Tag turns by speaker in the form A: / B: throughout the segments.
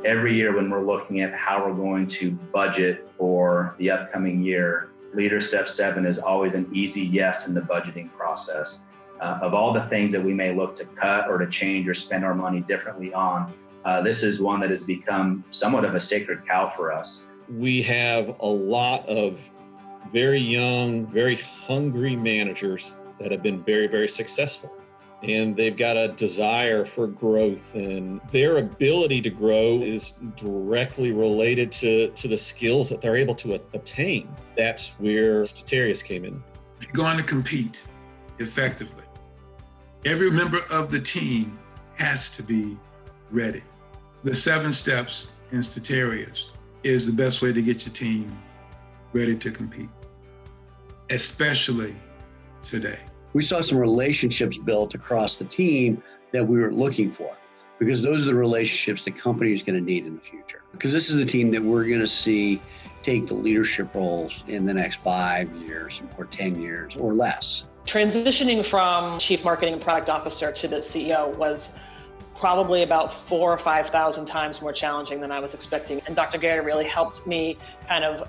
A: Every year when we're looking at how we're going to budget for the upcoming year, Leader Step 7 is always an easy yes in the budgeting process. Of all the things that we may look to cut or to change or spend our money differently on, this is one that has become somewhat of a sacred cow for us.
B: We have a lot of very young, very hungry managers that have been very, very successful. And they've got a desire for growth, and their ability to grow is directly related to the skills that they're able to obtain. That's where Statarius came in.
C: If you're going to compete effectively, every member of the team has to be ready. The 7 steps in Statarius is the best way to get your team ready to compete, especially today.
D: We saw some relationships built across the team that we were looking for, because those are the relationships the company is going to need in the future. Because this is the team that we're going to see take the leadership roles in the next 5 years or 10 years or less.
E: Transitioning from Chief Marketing and Product Officer to the CEO was probably about 4,000 or 5,000 times more challenging than I was expecting. And Dr. Gary really helped me kind of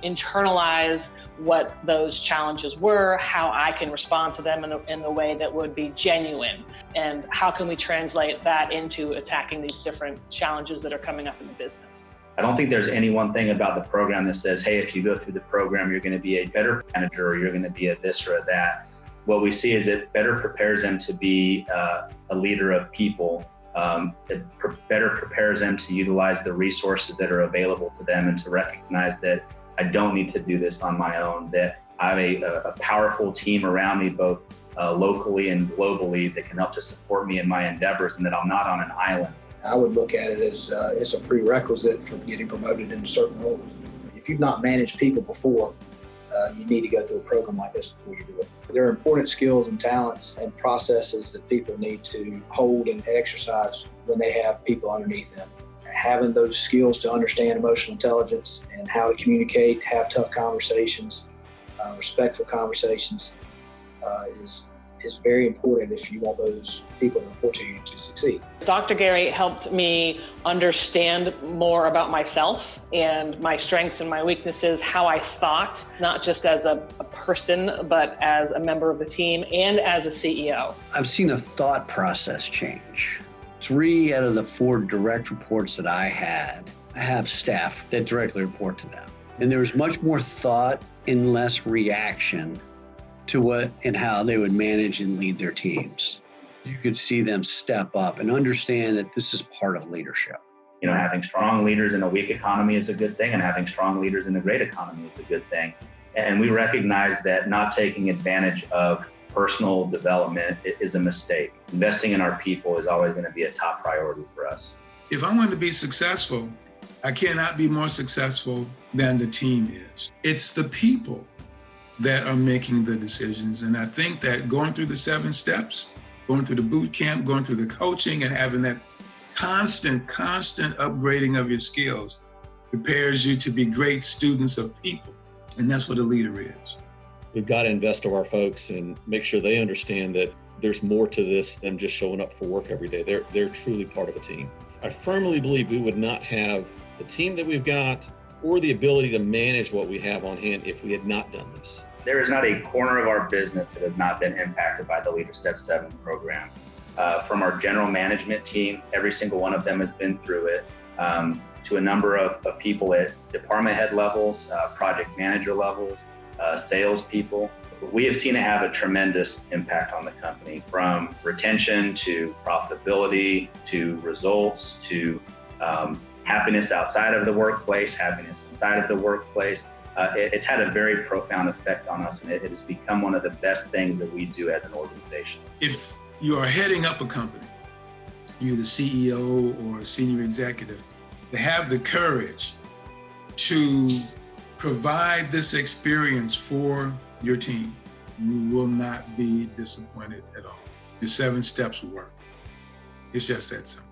E: internalize what those challenges were, how I can respond to them in the way that would be genuine, and how can we translate that into attacking these different challenges that are coming up in the business.
A: I don't think there's any one thing about the program that says, hey, if you go through the program, you're going to be a better manager or you're going to be a this or a that. What we see is it better prepares them to be a leader of people. It better prepares them to utilize the resources that are available to them and to recognize that I don't need to do this on my own, that I have a powerful team around me, both locally and globally, that can help to support me in my endeavors, and that I'm not on an island.
F: I would look at it as it's a prerequisite for getting promoted into certain roles. If you've not managed people before, you need to go through a program like this before you do it. There are important skills and talents and processes that people need to hold and exercise when they have people underneath them. Having those skills to understand emotional intelligence and how to communicate, have tough conversations, respectful conversations is very important if you want those people to report to you to succeed.
E: Dr. Gary helped me understand more about myself and my strengths and my weaknesses, how I thought, not just as a person, but as a member of the team and as a CEO.
D: I've seen a thought process change. 3 out of the 4 direct reports that I have staff that directly report to them. And there's much more thought and less reaction to what and how they would manage and lead their teams. You could see them step up and understand that this is part of leadership.
A: You know, having strong leaders in a weak economy is a good thing, and having strong leaders in a great economy is a good thing. And we recognize that not taking advantage of personal development is a mistake. Investing in our people is always going to be a top priority for us.
C: If I'm going to be successful, I cannot be more successful than the team is. It's the people that are making the decisions. And I think that going through the 7 steps, going through the boot camp, going through the coaching, and having that constant upgrading of your skills prepares you to be great students of people. And that's what a leader is.
B: We've got to invest in our folks and make sure they understand that there's more to this than just showing up for work every day. They're truly part of a team. I firmly believe we would not have the team that we've got or the ability to manage what we have on hand if we had not done this.
A: There is not a corner of our business that has not been impacted by the Leader Step 7 program. From our general management team, every single one of them has been through it, to a number of people at department head levels, project manager levels, sales people. We have seen it have a tremendous impact on the company, from retention to profitability to results to happiness outside of the workplace, happiness inside of the workplace. It's had a very profound effect on us, and it has become one of the best things that we do as an organization.
C: If you are heading up a company, you're the CEO or a senior executive, to have the courage to provide this experience for your team, you will not be disappointed at all. The 7 steps work. It's just that simple.